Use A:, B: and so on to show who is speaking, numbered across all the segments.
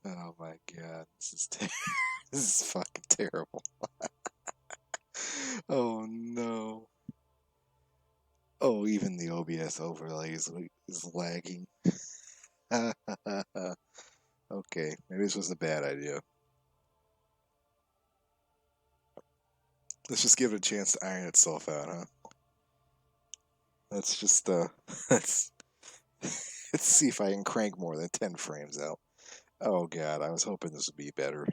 A: Oh my god, this is fucking terrible. Oh no. Oh, even the OBS overlay is lagging. Okay, maybe this was a bad idea. Let's just give it a chance to iron itself out, huh? Let's just let's let's see if I can crank more than 10 frames out. Oh god, I was hoping this would be better.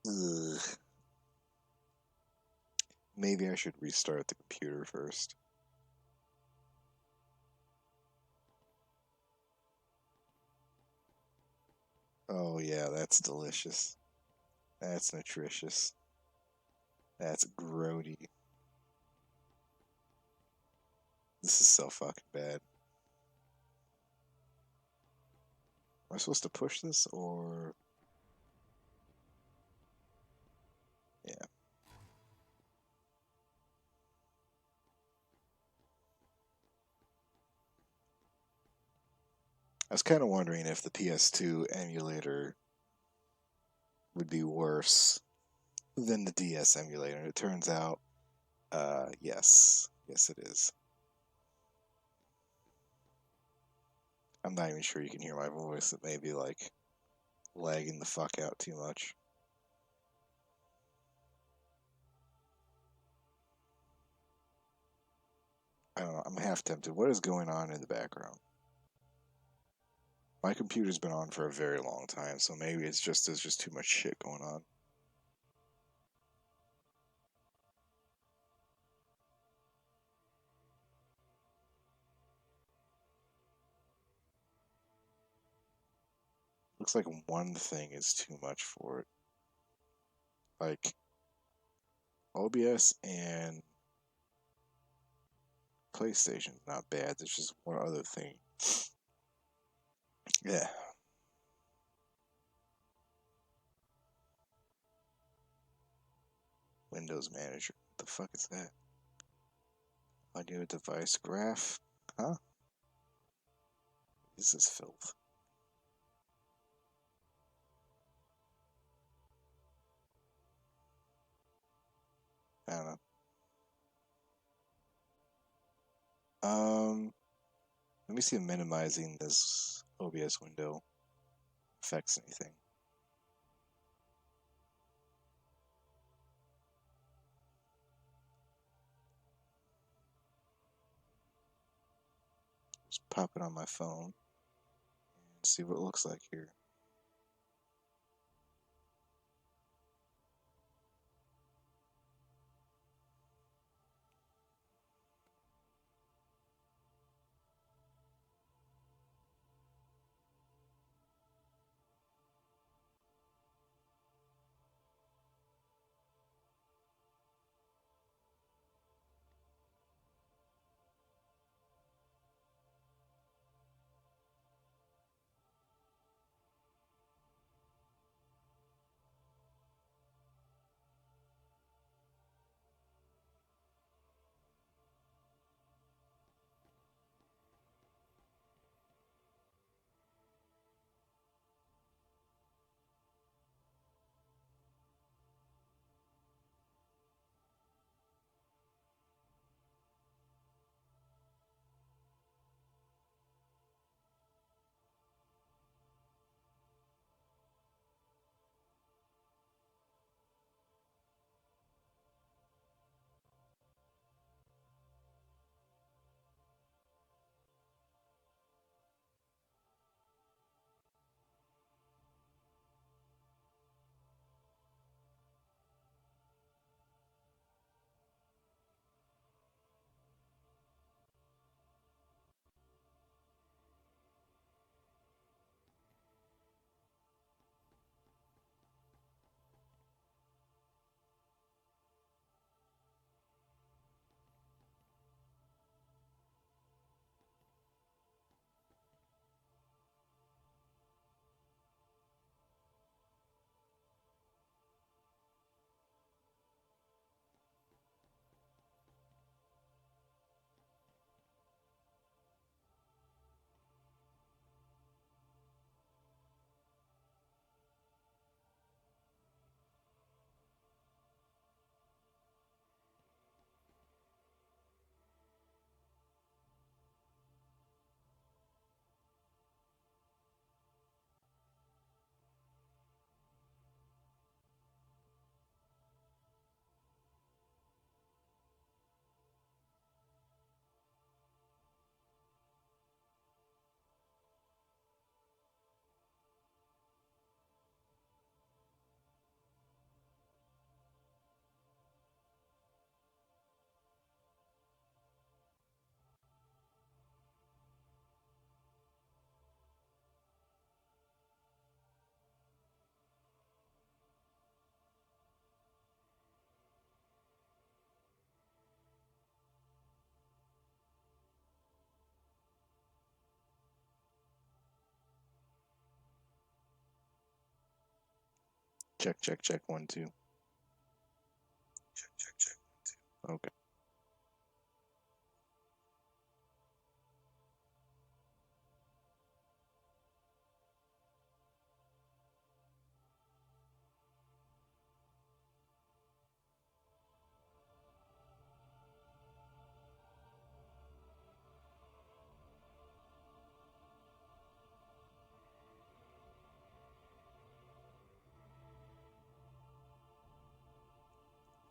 A: Ugh. Maybe I should restart the computer first. Oh yeah, that's delicious. That's nutritious. That's grody. This is so fucking bad. Am I supposed to push this or... Yeah. I was kind of wondering if the PS2 emulator would be worse than the DS emulator. It turns out, yes. Yes, it is. I'm not even sure you can hear my voice. It may be, like, lagging the fuck out too much. I don't know. I'm half tempted. What is going on in the background? My computer's been on for a very long time, so maybe there's just too much shit going on. Looks like one thing is too much for it. Like OBS and PlayStation's not bad. There's just one other thing. Yeah. Windows Manager. What the fuck is that? Audio device graph? Huh? This is filth. I don't know. Let me see if minimizing this OBS window affects anything. Just pop it on my phone and see what it looks like here. Check, check, check. 1, 2. Check, check, check. 1, 2. Okay.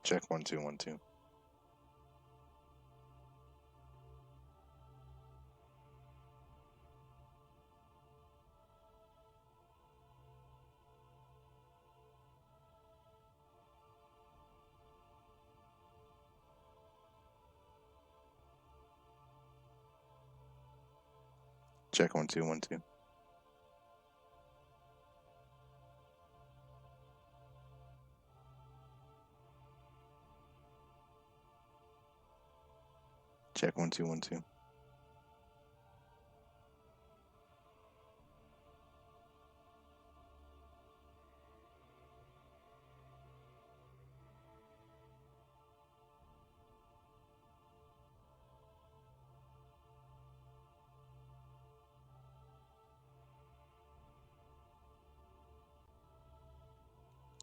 A: Check 1, 2, 1, 2. Check 1, 2, 1, 2. Check 1, 2, 1, 2.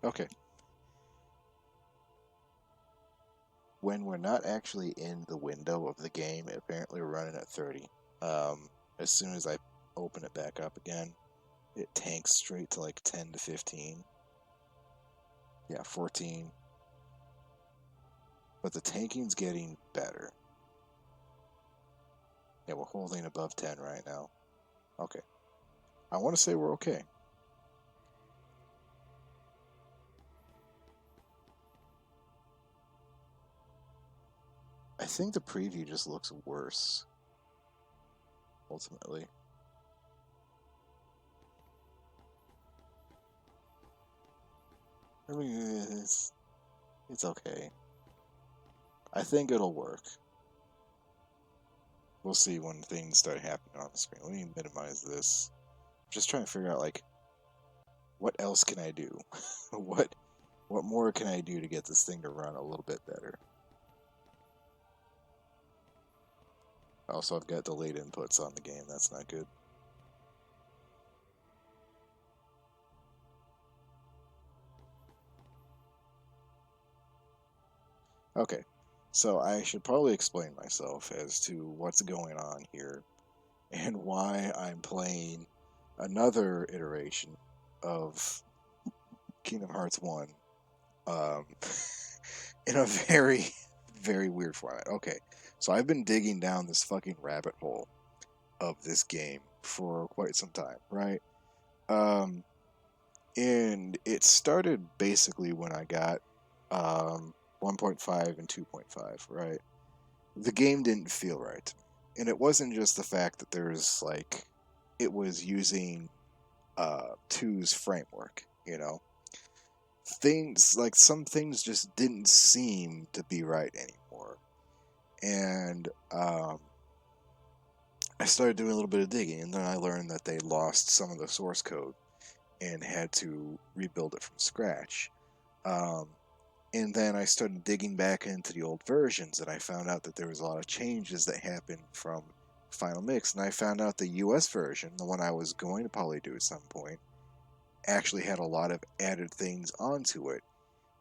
A: Okay. When we're not actually in the window of the game, apparently we're running at 30. As soon as I open it back up again, it tanks straight to like 10 to 15. Yeah, 14. But the tanking's getting better. Yeah, we're holding above 10 right now. Okay. I want to say we're okay. I think the preview just looks worse, ultimately. I mean, it's okay. I think it'll work. We'll see when things start happening on the screen. Let me minimize this. Just trying to figure out, like, what else can I do? what more can I do to get this thing to run a little bit better? Also, I've got delayed inputs on the game. That's not good. Okay, so I should probably explain myself as to what's going on here and why I'm playing another iteration of Kingdom Hearts 1 um, in a very, very weird format. Okay, so I've been digging down this fucking rabbit hole of this game for quite some time, right? Um, and it started basically when I got 1.5 and 2.5, right? The game didn't feel right. And it wasn't just the fact that there's like, it was using two's framework, you know? Things, like some things just didn't seem to be right anymore. And I started doing a little bit of digging, and then I learned that they lost some of the source code and had to rebuild it from scratch. Um, and then I started digging back into the old versions, and I found out that there was a lot of changes that happened from Final Mix. And I found out the US version, the one I was going to probably do at some point, actually had a lot of added things onto it.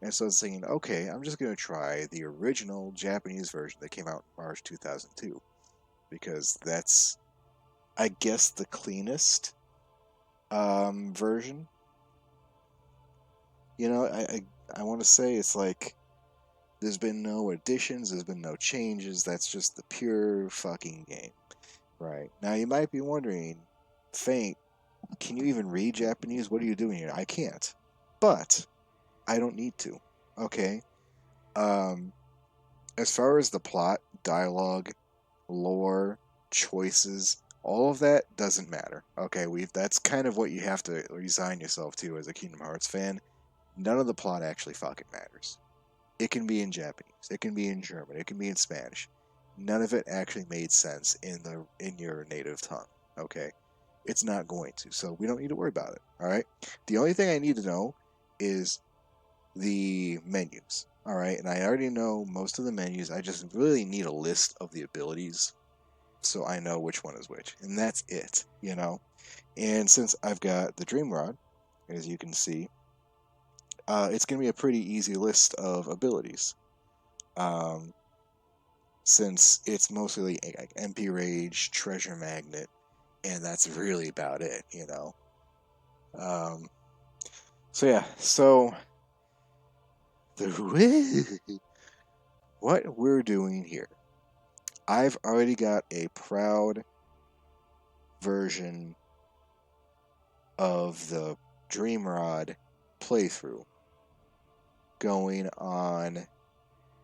A: And so I was thinking, okay, I'm just going to try the original Japanese version that came out in March 2002, because that's, I guess, the cleanest version. You know, I want to say it's like there's been no additions, there's been no changes. That's just the pure fucking game, right? Now you might be wondering, Faint, can you even read Japanese? What are you doing here? I can't, but I don't need to. Okay. Um, as far as the plot, dialogue, lore, choices, all of that doesn't matter. Okay, we that's kind of what you have to resign yourself to as a Kingdom Hearts fan. None of the plot actually fucking matters. It can be in Japanese, it can be in German, it can be in Spanish. None of it actually made sense in your native tongue. Okay, it's not going to, so we don't need to worry about it. All right. The only thing I need to know is the menus. All right, and I already know most of the menus. I just really need a list of the abilities so I know which one is which, and that's it. And since I've got the Dream Rod, as you can see, it's going to be a pretty easy list of abilities. Since it's mostly like MP Rage, Treasure Magnet, and that's really about it. Um, so yeah, so what we're doing here, I've already got a proud version of the Dream Rod playthrough going on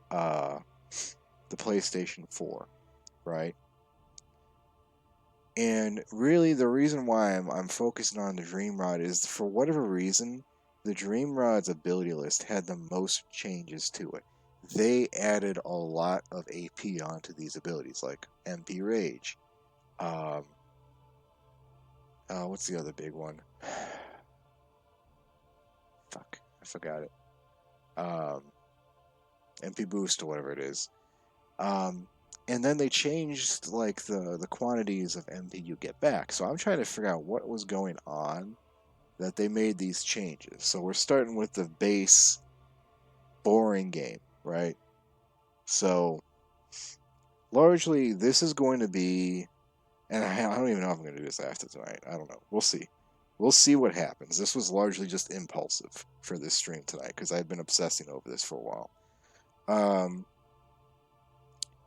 A: the PlayStation 4, right? And really, the reason why I'm focusing on the Dream Rod is for whatever reason, the Dream Rod's ability list had the most changes to it. They added a lot of AP onto these abilities, like MP Rage. What's the other big one? Fuck, I forgot it. MP Boost or whatever it is. And then they changed like the quantities of MP you get back. So I'm trying to figure out what was going on that they made these changes. So we're starting with the base boring game, right? So largely this is going to be, and I don't even know if I'm going to do this after tonight. I don't know. We'll see. We'll see what happens. This was largely just impulsive for this stream tonight because I've been obsessing over this for a while.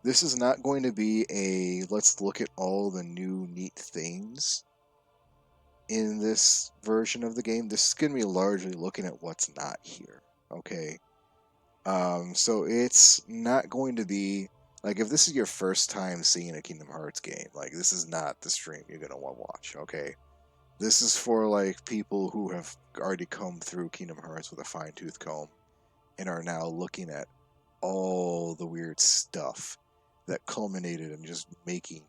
A: This is not going to be a let's look at all the new neat things in this version of the game. This is going to be largely looking at what's not here. Okay. So it's not going to be like if this is your first time seeing a Kingdom Hearts game, like this is not the stream you're gonna want to watch. Okay. This is for like people who have already combed through Kingdom Hearts with a fine-tooth comb and are now looking at all the weird stuff that culminated in just making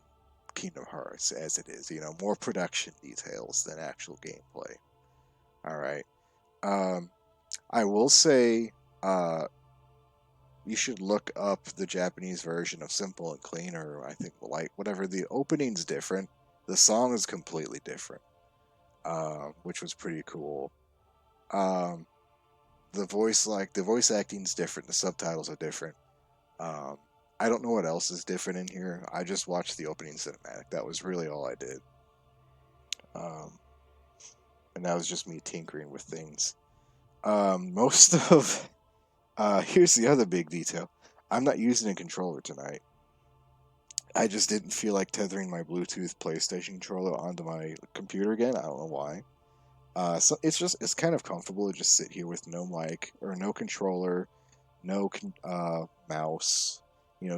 A: Kingdom Hearts as it is. More production details than actual gameplay. All right. I will say, you should look up the Japanese version of Simple and Clean, or I think like whatever. The opening's different. The song is completely different, which was pretty cool. The voice acting's different. The subtitles are different. I don't know what else is different in here. I just watched the opening cinematic. That was really all I did. And that was just me tinkering with things. Most of here's the other big detail. I'm not using a controller tonight. I just didn't feel like tethering my Bluetooth PlayStation controller onto my computer again. I don't know why. So it's kind of comfortable to just sit here with no mic or no controller, no mouse,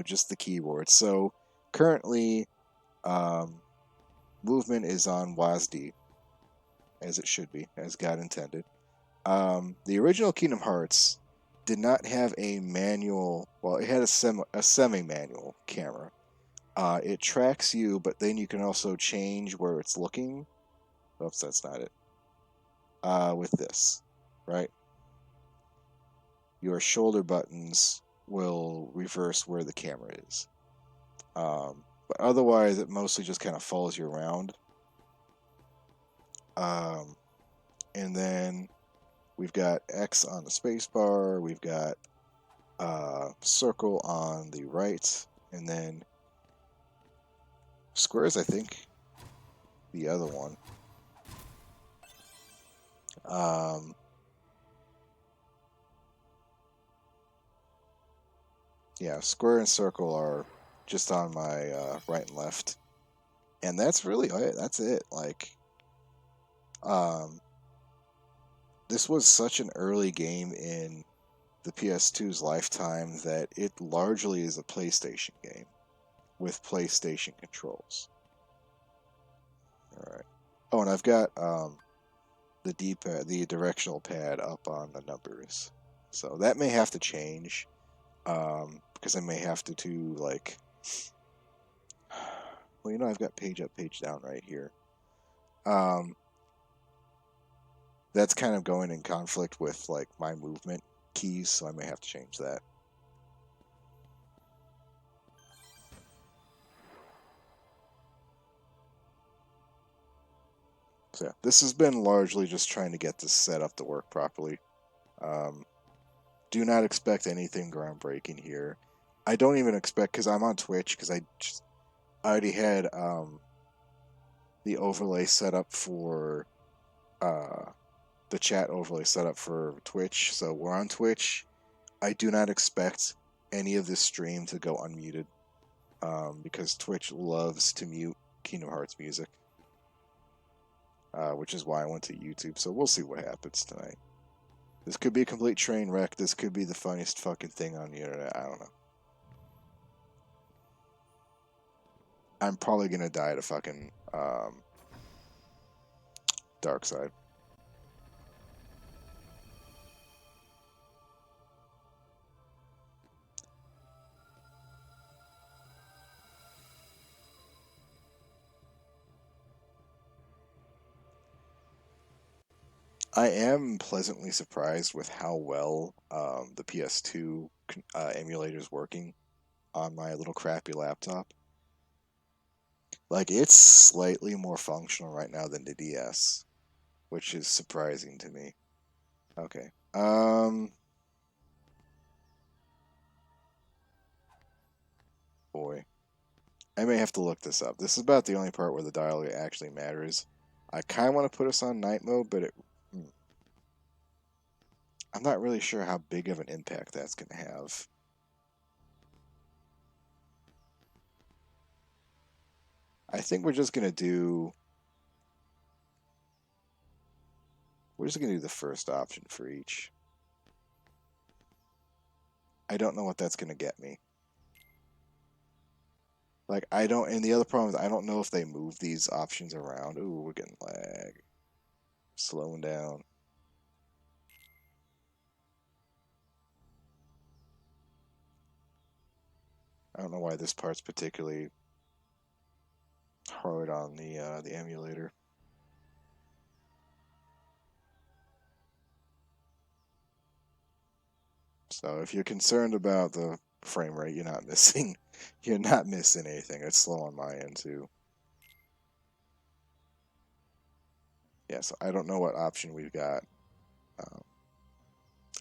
A: just the keyboard. So currently, movement is on WASD, as it should be, as God intended. The original Kingdom Hearts did not have a manual. Well, it had a semi-manual camera. It tracks you, but then you can also change where it's looking. Oops, that's not it. With this, right? Your shoulder buttons will reverse where the camera is. But otherwise, it mostly just kind of follows you around. And then we've got X on the spacebar. We've got circle on the right, and then squares, I think, the other one. Yeah, square and circle are just on my right and left, and that's really it. That's it. Like, this was such an early game in the PS2's lifetime that it largely is a PlayStation game with PlayStation controls. All right. Oh, and I've got the D-pad, the directional pad up on the numbers, so that may have to change. Because I may have to do like, well, I've got page up, page down right here. that's kind of going in conflict with like my movement keys, so I may have to change that. So yeah, this has been largely just trying to get this set up to work properly. Um, do not expect anything groundbreaking here. I don't even expect, because I'm on Twitch, because I already had the overlay set up for the chat overlay set up for Twitch, so we're on Twitch. I do not expect any of this stream to go unmuted, because Twitch loves to mute Kingdom Hearts music, which is why I went to YouTube. So we'll see what happens tonight. This could be a complete train wreck. This could be the funniest fucking thing on the internet. I don't know. I'm probably gonna die to fucking Dark Side. I am pleasantly surprised with how well the PS2 emulator is working on my little crappy laptop. Like, it's slightly more functional right now than the DS, which is surprising to me. Okay. Boy. I may have to look this up. This is about the only part where the dialogue actually matters. I kind of want to put us on night mode, but I'm not really sure how big of an impact that's going to have. I think we're just going to do... We're just going to do the first option for each. I don't know what that's going to get me. Like, I don't... And the other problem is I don't know if they move these options around. Ooh, we're getting lag. Slowing down. I don't know why this part's particularly hard on the emulator. So if you're concerned about the frame rate, you're not missing anything. It's slow on my end too. Yeah, so I don't know what option we've got.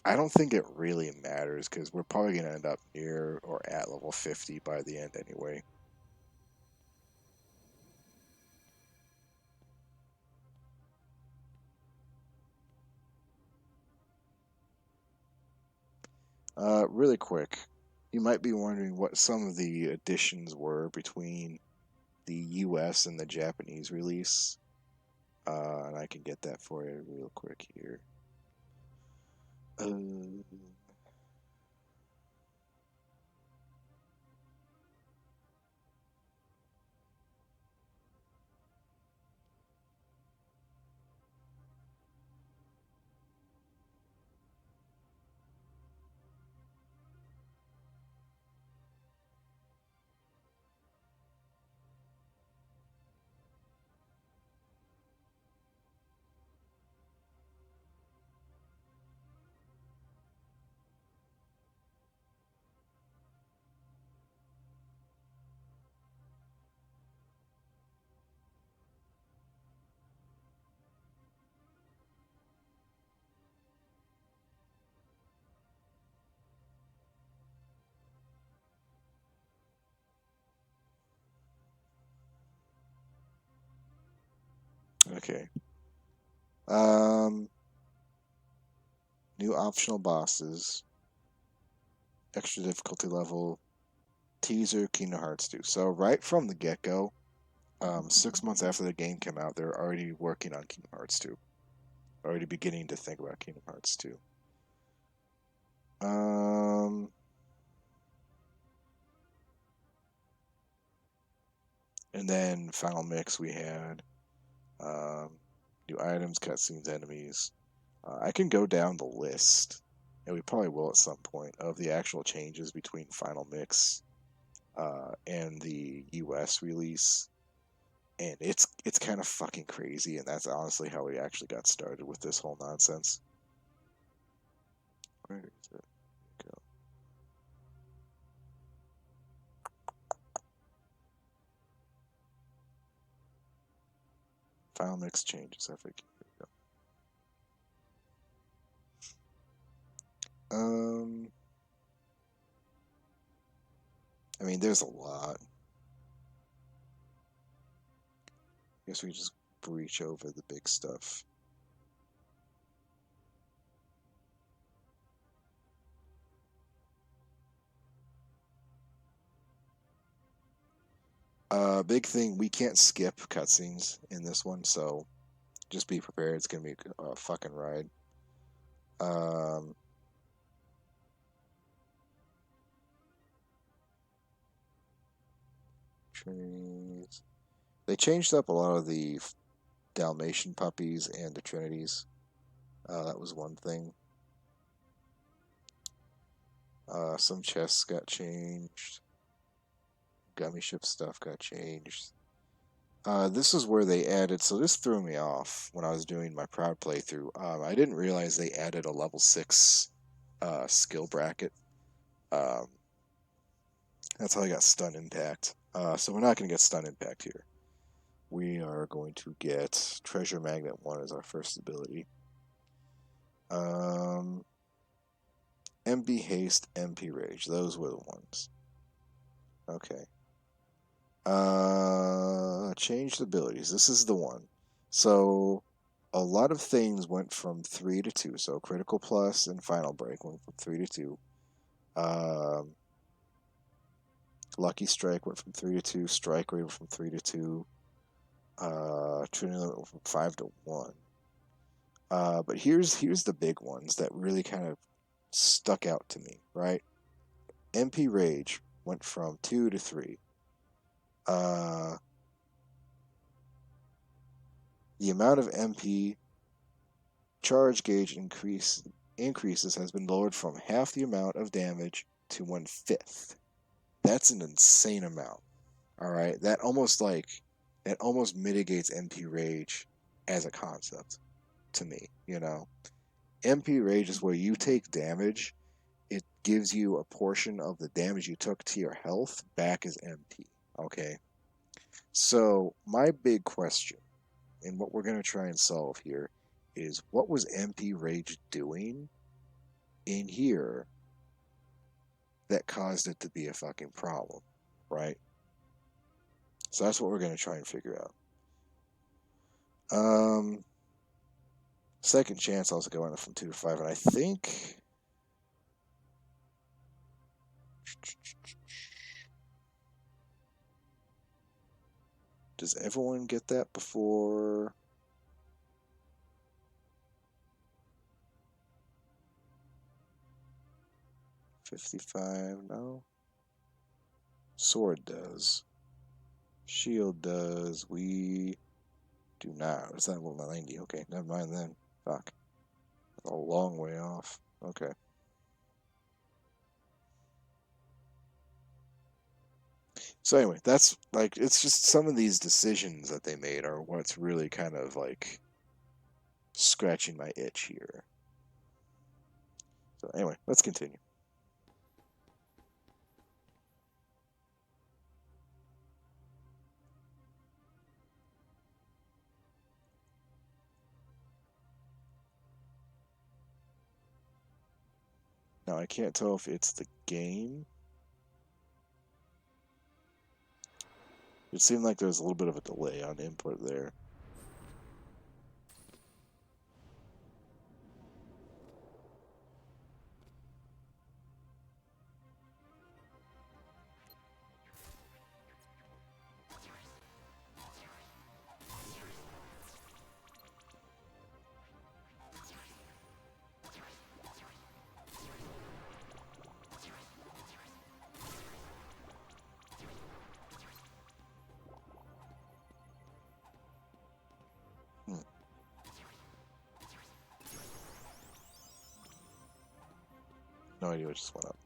A: I don't think it really matters because we're probably going to end up near or at level 50 by the end anyway. Really quick, you might be wondering what some of the additions were between the US and the Japanese release. And I can get that for you real quick here. Okay. New optional bosses, extra difficulty level, teaser, Kingdom Hearts 2. So right from the get-go, 6 months after the game came out, they're already working on Kingdom Hearts 2. Already beginning to think about Kingdom Hearts 2. And then Final Mix we had new items, cutscenes, enemies. I can go down the list, and we probably will at some point, of the actual changes between Final Mix and the US release. and it's kind of fucking crazy, and that's honestly how we actually got started with this whole nonsense. Where is it? Go. File mix changes. I think. I mean, there's a lot. I guess we just breach over the big stuff. Big thing, we can't skip cutscenes in this one, so just be prepared. It's gonna be a fucking ride. Um, Trinities. They changed up a lot of the Dalmatian puppies and the Trinities. That was one thing. Some chests got changed. Gummy ship stuff got changed. This is where they added, so this threw me off when I was doing my Proud playthrough. I didn't realize they added a level 6 skill bracket. That's how I got stun impact. So we're not going to get stun impact here. We are going to get Treasure Magnet 1 as our first ability. MP Haste, MP Rage. Those were the ones. Okay. Changed abilities. This is the one. So a lot of things went from 3 to 2. So Critical Plus and Final Break went from 3 to 2. Lucky Strike went from 3 to 2. Strike Rate went from 3 to 2. Trinity Limit went from 5 to 1. But here's the big ones that really kind of stuck out to me, right? MP Rage went from 2 to 3. The amount of MP charge gauge increases has been lowered from half the amount of damage to 1/5. That's an insane amount. All right, that almost mitigates MP Rage as a concept to me. MP Rage is where you take damage. It gives you a portion of the damage you took to your health back as MP. Okay. So my big question, and what we're going to try and solve here, is what was MP Rage doing in here that caused it to be a fucking problem, right? So that's what we're going to try and figure out. Second chance also going from 2 to 5, and I think does everyone get that before 55? No. Sword does. Shield does. We do not. It's not level 90. Okay, never mind then. Fuck. A long way off. Okay. So anyway, that's like, it's just some of these decisions that they made are what's really kind of like scratching my itch here. So anyway, let's continue. Now I can't tell if it's the game. It seemed like there was a little bit of a delay on input there. No idea what just went up.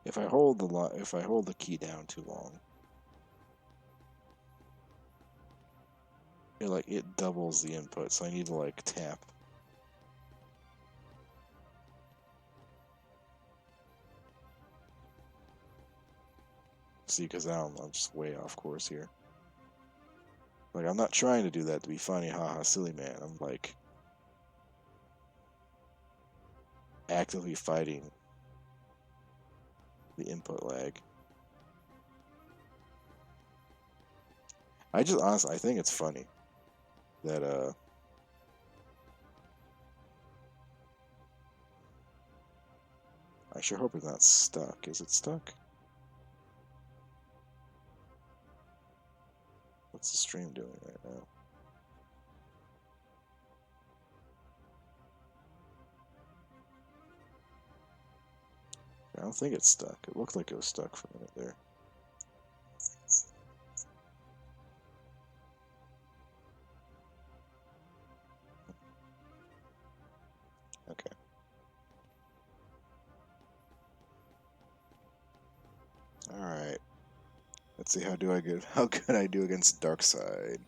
A: if I hold the key down too long, it doubles the input, so I need to like tap. See, because I'm just way off course here. Like, I'm not trying to do that to be funny, haha, silly man. I'm like actively fighting the input lag. I just honestly, I think it's funny that I sure hope it's not stuck. Is it stuck? What's the stream doing right now? I don't think it's stuck. It looked like it was stuck for a minute there. Okay. All right. Let's see how good I do against Dark Side.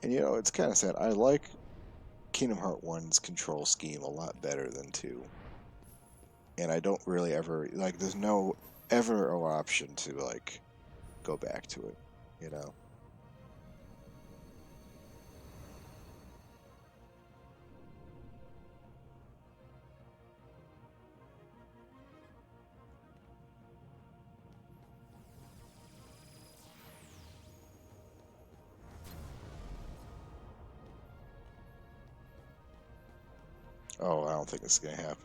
A: And you know, it's kind of sad. I like Kingdom Hearts 1's control scheme a lot better than 2. And I don't really ever like there's no ever no option to like go back to it, you know. Oh, I don't think this is gonna happen.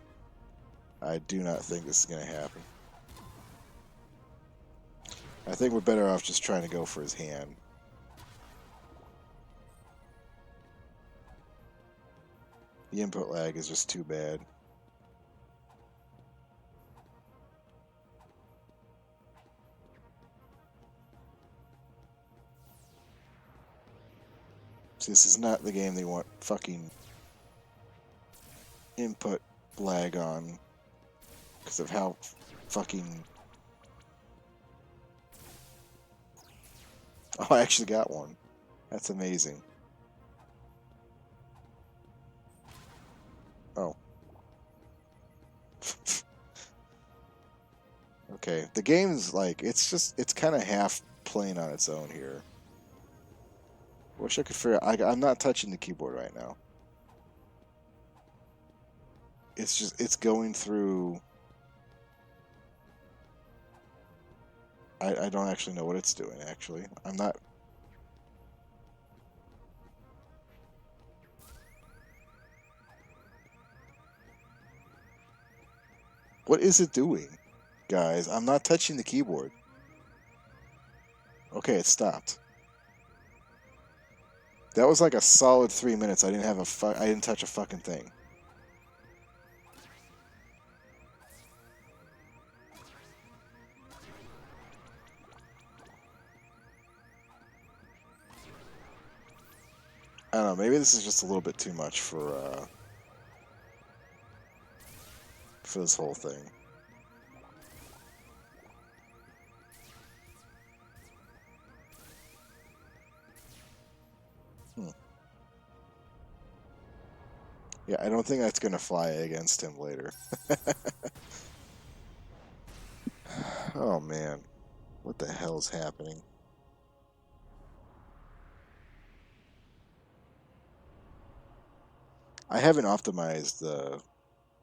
A: I do not think this is gonna happen. I think we're better off just trying to go for his hand. The input lag is just too bad. See, this is not the game they want fucking input lag on because of how fucking... Oh, I actually got one. That's amazing. Oh. Okay, the game's like, it's kind of half playing on its own here. Wish I could figure I'm not touching the keyboard right now. It's going through... I don't actually know what it's doing, actually. I'm not... What is it doing? Guys, I'm not touching the keyboard. Okay, it stopped. That was like a solid 3 minutes. I didn't touch a fucking thing. I don't know, maybe this is just a little bit too much for this whole thing. Yeah, I don't think that's gonna fly against him later. Oh man, what the hell's happening? I haven't optimized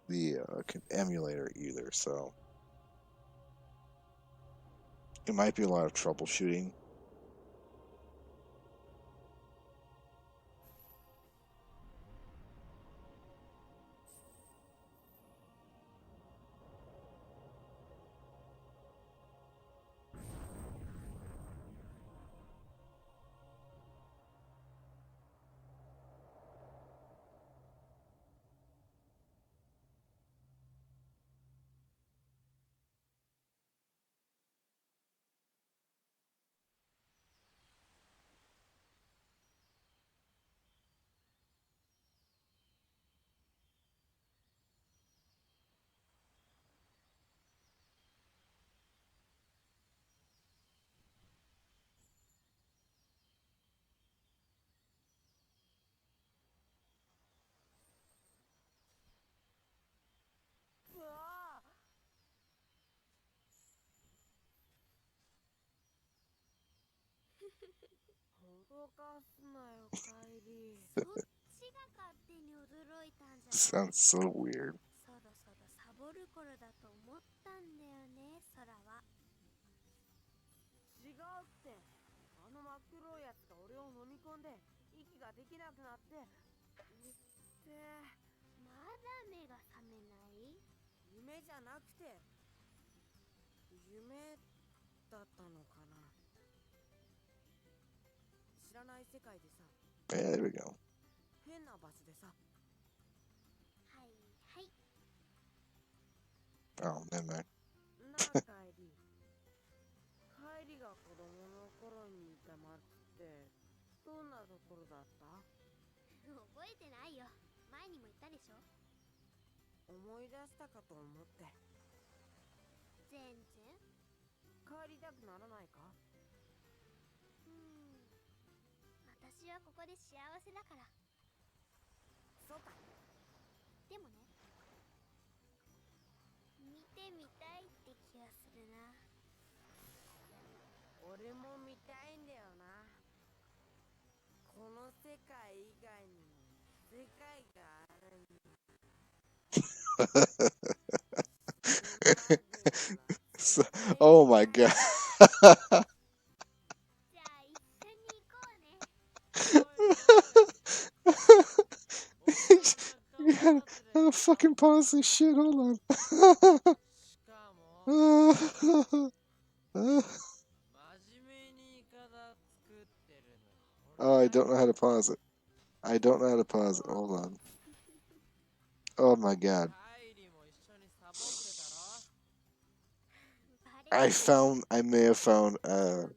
A: the emulator either, so it might be a lot of troubleshooting. Sounds so weird.
B: そろそろサボる頃だと思ったんだよね、空は。違うって。あの真っ黒いやつが俺を飲み込んで息ができなくなって。まだ目が覚めない？夢じゃなくて夢だったのかな。知らない世界でさ。
A: Yeah, there we go.
B: 変な場所でさ。はいはい。
A: Oh, never mind.
B: なあカイリ。カイリが子供の頃にいた街ってどんなところだった？覚えてないよ。前にも言ったでしょ。思い出したかと思って。全然。帰りたくならないか？私はここで幸せだから。そうか。でもね、見てみたいって気がするな。俺も見たいんだよな。この世界以外にも世界があるんだ。
A: So, oh my god.
B: じゃあ一緒に行こうね。
A: You gotta fucking pause this shit. Hold on. Oh, I don't know how to pause it. I don't know how to pause it. Hold on. Oh my god. I may have found, um,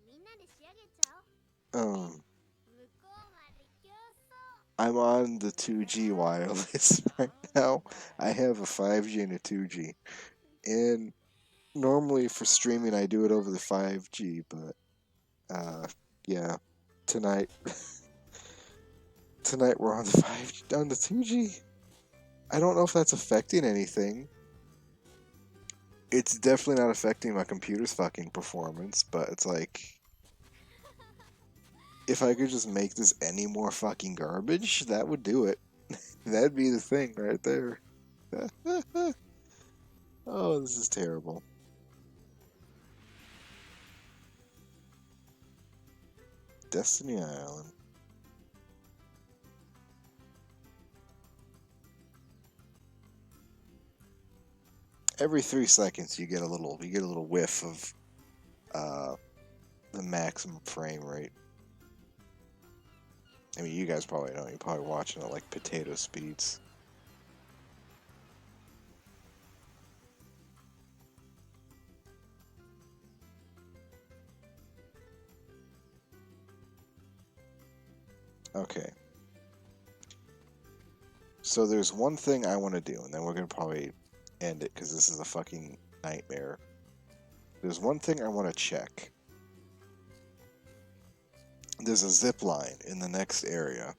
A: I'm on the 2G wireless right now. I have a 5G and a 2G. And normally for streaming, I do it over the 5G, but, yeah, tonight, tonight we're on the 5G, on the 2G. I don't know if that's affecting anything. It's definitely not affecting my computer's fucking performance, but it's like, if I could just make this any more fucking garbage, that would do it. That'd be the thing right there. Oh, this is terrible. Destiny Island. Every 3 seconds you get a little whiff of the maximum frame rate. I mean, you guys probably know. You're probably watching it like potato speeds. Okay. So there's one thing I want to do, and then we're going to probably end it because this is a fucking nightmare. There's one thing I want to check. There's a zip line in the next area,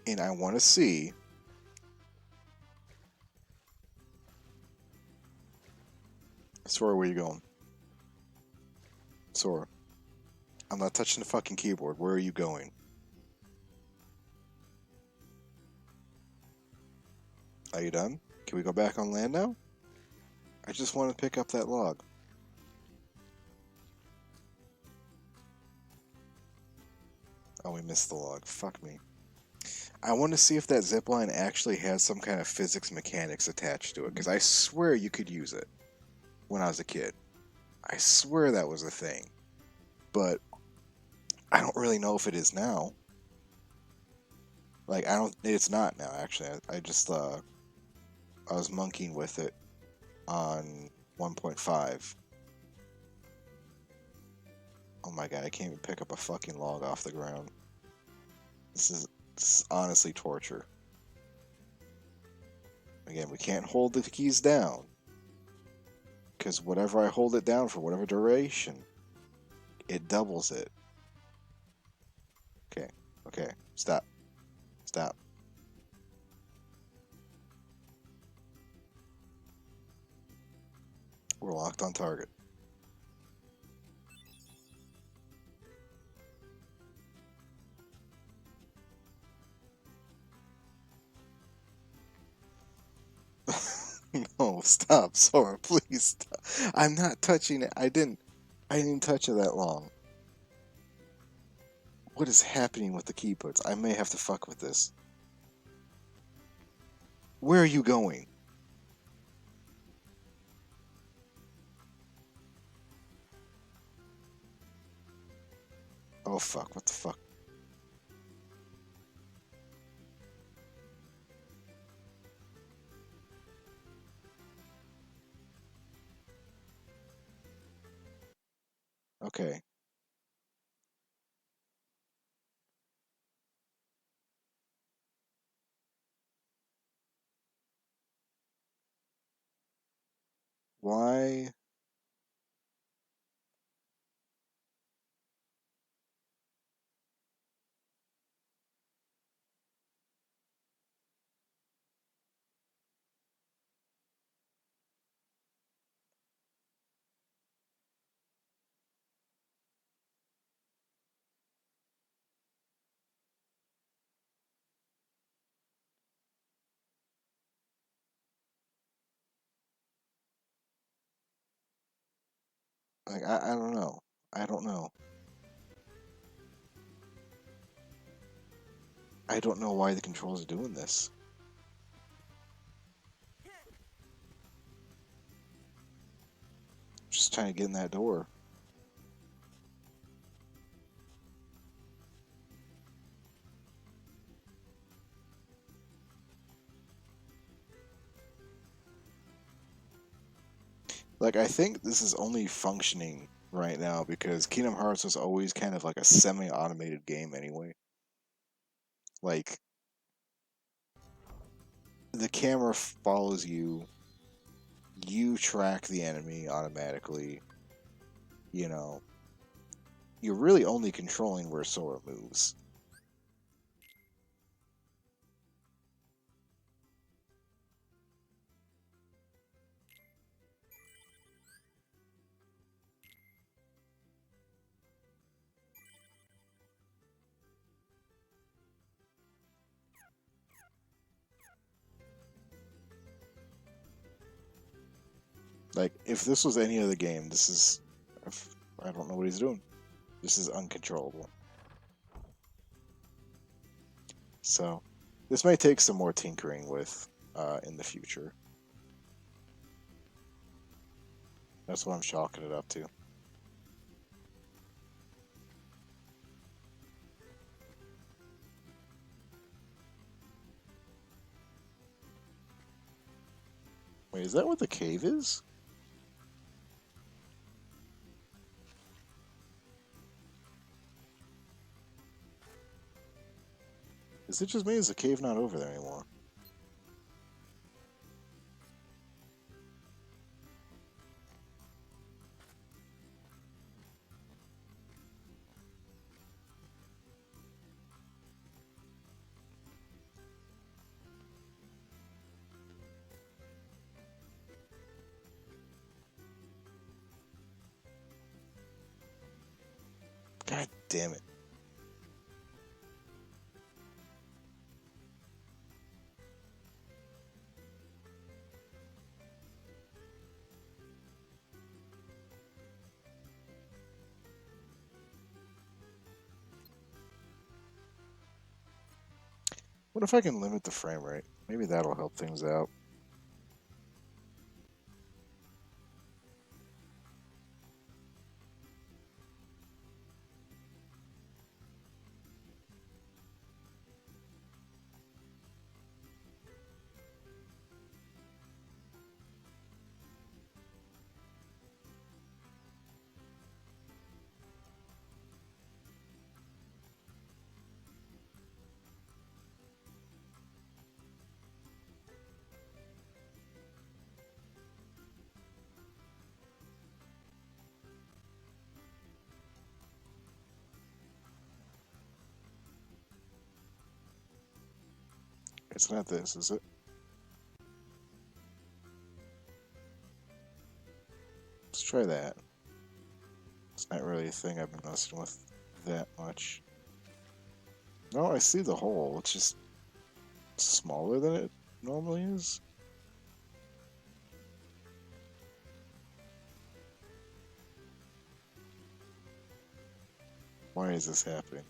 A: and I want to see Sora, where you going? Sora, I'm not touching the fucking keyboard. Where are you going? Are you done? Can we go back on land now? I just want to pick up that log. Oh, we missed the log. Fuck me. I want to see if that zipline actually has some kind of physics mechanics attached to it, because I swear you could use it when I was a kid. I swear that was a thing. But I don't really know if it is now. Like, it's not now, actually. I just, I was monkeying with it on 1.5. Oh my god, I can't even pick up a fucking log off the ground. This is honestly torture. Again, we can't hold the keys down. Because whatever I hold it down for whatever duration, it doubles it. Okay, okay, stop. Stop. We're locked on target. No, stop, Sora, please stop. I'm not touching it. I didn't touch it that long. What is happening with the keyputs? I may have to fuck with this. Where are you going? Oh fuck, what the fuck? Okay. Why? Like, I don't know. I don't know. I don't know why the controls are doing this. Just trying to get in that door. Like, I think this is only functioning right now because Kingdom Hearts was always kind of like a semi-automated game anyway. Like, the camera follows you, you track the enemy automatically, you know. You're really only controlling where Sora moves. Like, if this was any other game, this is. I don't know what he's doing. This is uncontrollable. So, this may take some more tinkering with in the future. That's what I'm chalking it up to. Wait, is that what the cave is? Is it just me? Is the cave not over there anymore? God damn it. What if I can limit the frame rate? Maybe that'll help things out. It's not this, is it? Let's try that. It's not really a thing I've been messing with that much. No, I see the hole. It's just smaller than it normally is. Why is this happening?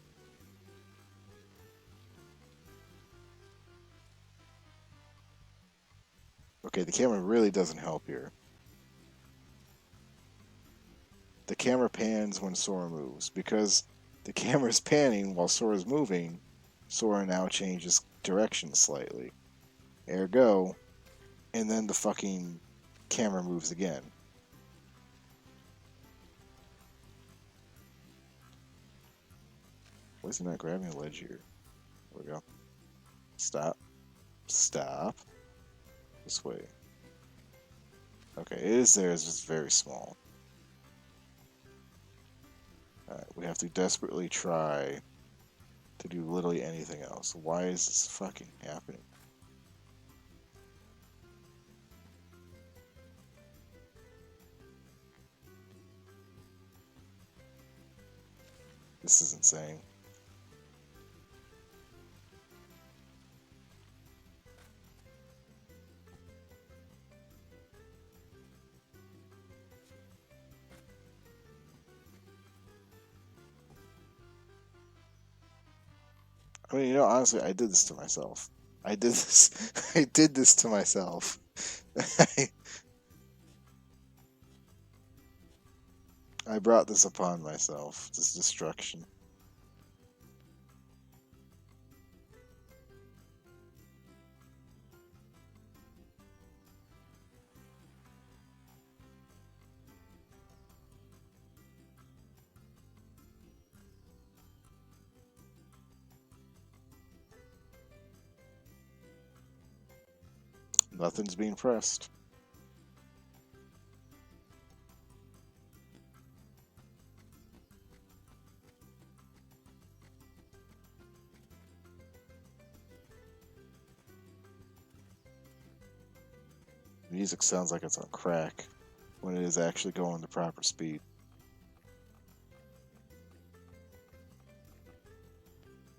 A: Okay, the camera really doesn't help here. The camera pans when Sora moves. Because the camera is panning while Sora's moving, Sora now changes direction slightly. Ergo, and then the fucking camera moves again. Why is he not grabbing the ledge here? There we go. Stop. Stop. This way. Okay, it is there, it's just very small. Alright, we have to desperately try to do literally anything else. Why is this fucking happening? This is insane. I mean, honestly, I did this to myself. I did this. I did this to myself. I brought this upon myself. This destruction. Nothing's being pressed. Music sounds like it's on crack when it is actually going the proper speed.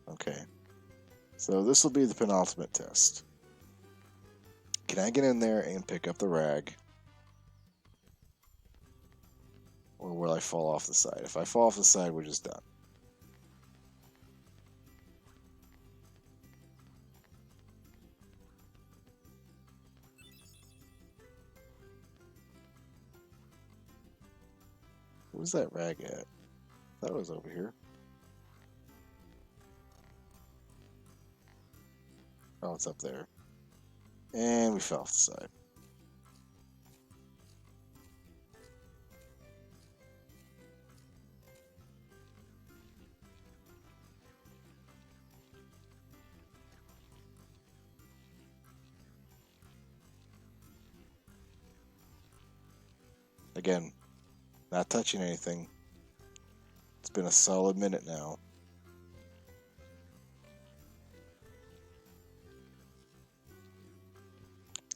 A: Okay. So this will be the penultimate test. Can I get in there and pick up the rag? Or will I fall off the side? If I fall off the side, we're just done. Where's that rag at? That was over here. Oh, it's up there. And we fell off the side. Again, not touching anything. It's been a solid minute now.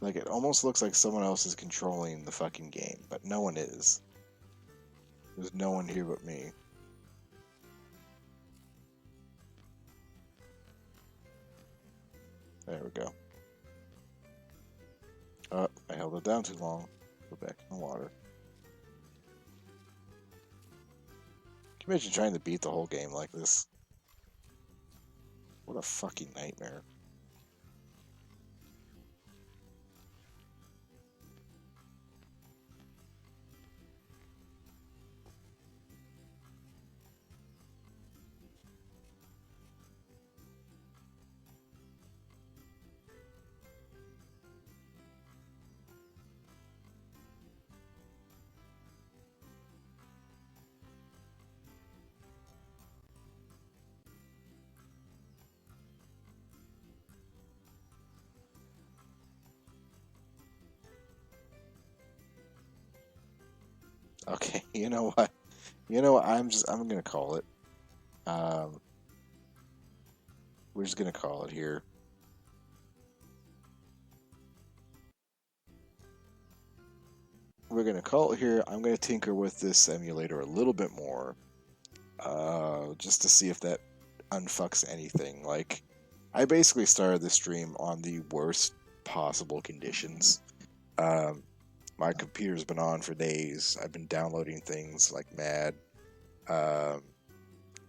A: Like, it almost looks like someone else is controlling the fucking game, but no one is. There's no one here but me. There we go. Oh, I held it down too long. Go back in the water. Can you imagine trying to beat the whole game like this? What a fucking nightmare. Okay, you know what? I'm gonna call it. Um, we're just gonna call it here. We're gonna call it here. I'm gonna tinker with this emulator a little bit more, just to see if that unfucks anything. Like, I basically started the stream on the worst possible conditions. Um, my computer's been on for days. I've been downloading things like mad. Um,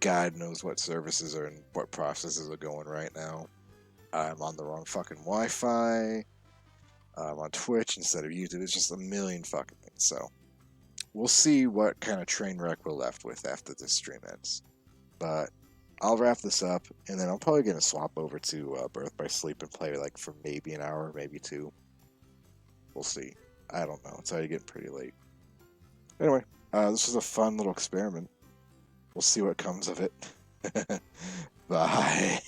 A: God knows what services are and what processes are going right now. I'm on the wrong fucking Wi-Fi. I'm on Twitch instead of YouTube. It's just a million fucking things. So we'll see what kind of train wreck we're left with after this stream ends. But I'll wrap this up, and then I'm probably gonna swap over to Birth by Sleep and play like for maybe an hour, maybe two. We'll see. I don't know. It's already getting pretty late. Anyway, this was a fun little experiment. We'll see what comes of it. Bye.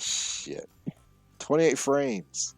A: Shit. 28 frames.